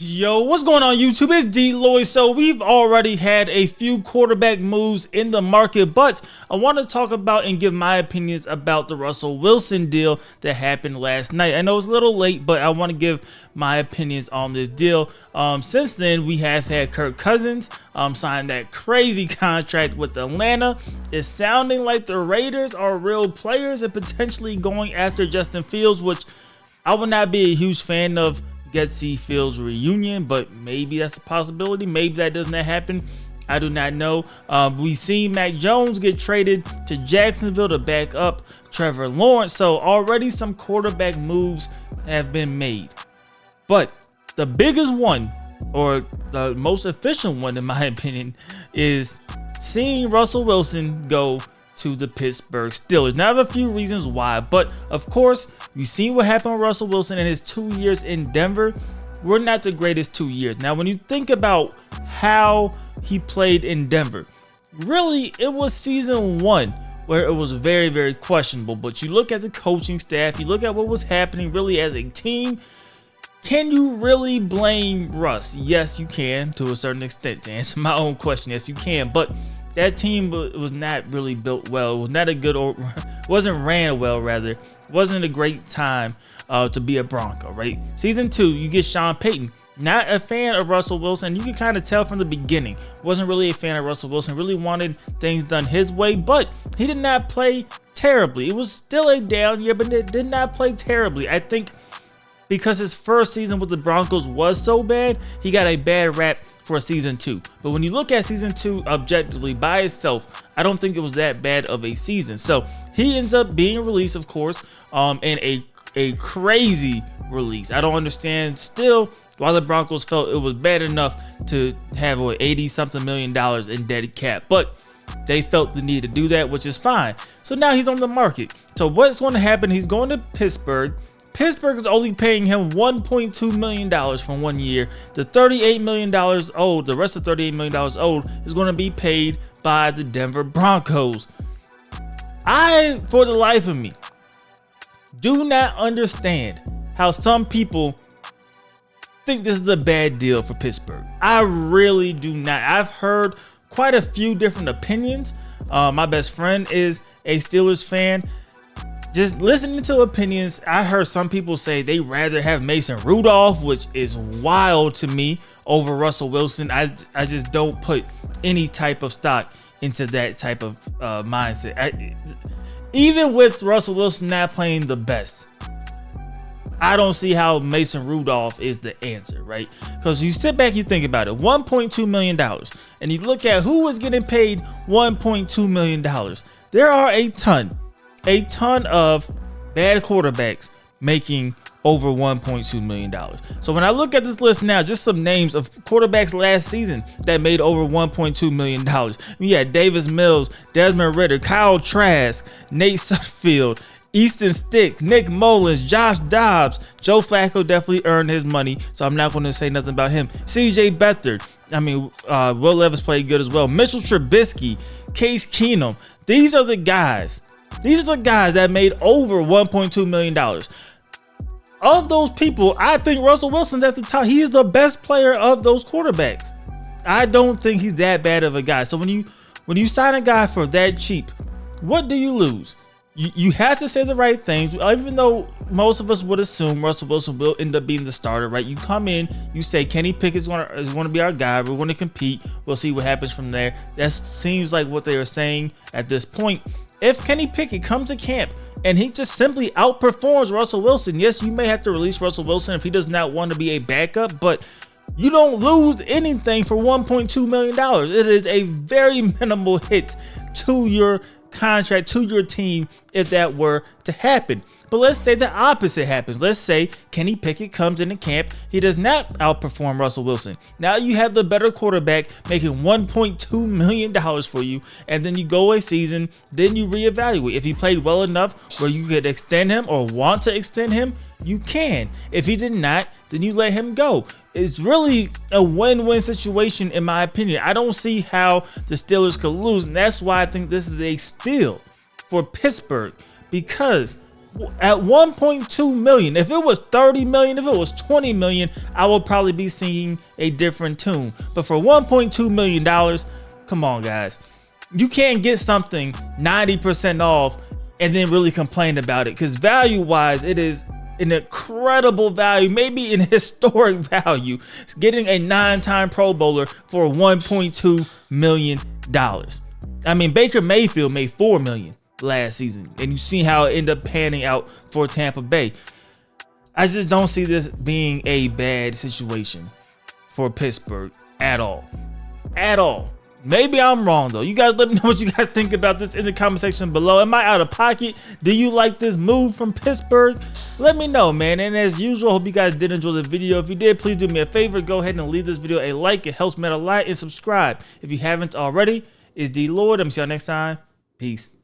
Yo, what's going on YouTube? It's DLloyd. So we've already had a few quarterback moves in the market, but I want to talk about and give my opinions about the Russell Wilson deal that happened last night. I know it's a little late, but I want to give my opinions on this deal. Since then, we have had Kirk Cousins sign that crazy contract with Atlanta. It's sounding like the Raiders are real players and potentially going after Justin Fields, which I would not be a huge fan of. Get see Fields reunion, but maybe that's a possibility. Maybe that does not happen. I do not know. We seen Mac Jones get traded to Jacksonville to back up Trevor Lawrence. So already some quarterback moves have been made. But the biggest one, or the most efficient one in my opinion, is seeing Russell Wilson go to the Pittsburgh Steelers. Now, I have a few reasons why, but of course, you've seen what happened with Russell Wilson in his 2 years in Denver. We're not the greatest 2 years. Now, when you think about how he played in Denver, really, it was season one where it was very, very questionable. But you look at the coaching staff, you look at what was happening really as a team. Can you really blame Russ? Yes, you can, to a certain extent. To answer my own question, yes, you can. But that team was not really built well. It was not a good, or wasn't ran well, rather. Wasn't a great time to be a Bronco, right? Season 2, you get Sean Payton. Not a fan of Russell Wilson. You can kind of tell from the beginning. Wasn't really a fan of Russell Wilson. Really wanted things done his way, but he did not play terribly. It was still a down year, but it did not play terribly. I think because his first season with the Broncos was so bad, he got a bad rap for season 2. But when you look at season 2 objectively by itself, I don't think it was that bad of a season. So he ends up being released, of course, in a crazy release. I don't understand still why the Broncos felt it was bad enough to have $80-something million in dead cap, but they felt the need to do that, which is fine. So now he's on the market. So what's going to happen? He's going to Pittsburgh. Pittsburgh is only paying him $1.2 million for 1 year. The $38 million owed, the rest of $38 million owed is going to be paid by the Denver Broncos. I, for the life of me, do not understand how some people think this is a bad deal for Pittsburgh. I really do not. I've heard quite a few different opinions. My best friend is a Steelers fan. Just listening to opinions, I heard some people say they rather have Mason Rudolph, which is wild to me, over Russell Wilson. I just don't put any type of stock into that type of mindset. Even with Russell Wilson not playing the best, I don't see how Mason Rudolph is the answer, right? Because you sit back, you think about it, $1.2 million, and you look at who is getting paid $1.2 million. There are a ton of bad quarterbacks making over $1.2 million. So when I look at this list now, just some names of quarterbacks last season that made over $1.2 million. We had Davis Mills, Desmond Ridder, Kyle Trask, Nate Sutfield, Easton Stick, Nick Mullins, Josh Dobbs. Joe Flacco definitely earned his money, so I'm not going to say nothing about him. CJ Beathard. Will Levis played good as well. Mitchell Trubisky, Case Keenum. These are the guys that made over $1.2 million. Of those people, I think Russell Wilson's at the top. He is the best player of those quarterbacks. I don't think he's that bad of a guy. So when you sign a guy for that cheap, what do you lose? You have to say the right things, even though most of us would assume Russell Wilson will end up being the starter, right? You come in, you say Kenny Pickett's going to be our guy. We're going to compete. We'll see what happens from there. That seems like what they are saying at this point. If Kenny Pickett comes to camp and he just simply outperforms Russell Wilson, yes, you may have to release Russell Wilson if he does not want to be a backup, but you don't lose anything for $1.2 million. It is a very minimal hit to your contract, to your team, if that were to happen. But let's say the opposite happens. Let's say Kenny Pickett comes into camp. He does not outperform Russell Wilson. Now you have the better quarterback making $1.2 million for you, and then you go a season, then you reevaluate. If he played well enough where you could extend him or want to extend him, you can. If he did not, then you let him go. It's really a win-win situation in my opinion. I don't see how the Steelers could lose, and that's why I think this is a steal for Pittsburgh, because At 1.2 million, if it was 30 million, if it was 20 million, I would probably be singing a different tune. But for 1.2 million dollars, come on guys, you can't get something 90% off and then really complain about it, because value wise it is an incredible value, maybe an historic value. It's getting a 9-time Pro Bowler for $1.2 million. I mean, Baker Mayfield made $4 million last season, and you see how it ended up panning out for Tampa Bay. I just don't see this being a bad situation for Pittsburgh at all. At all. Maybe I'm wrong though. You guys let me know what you guys think about this in the comment section below. Am I out of pocket? Do you like this move from Pittsburgh? Let me know, man. And as usual, I hope you guys did enjoy the video. If you did, please do me a favor. Go ahead and leave this video a like. It helps me out a lot. And subscribe if you haven't already. It's DLloyd. I'm see y'all next time. Peace.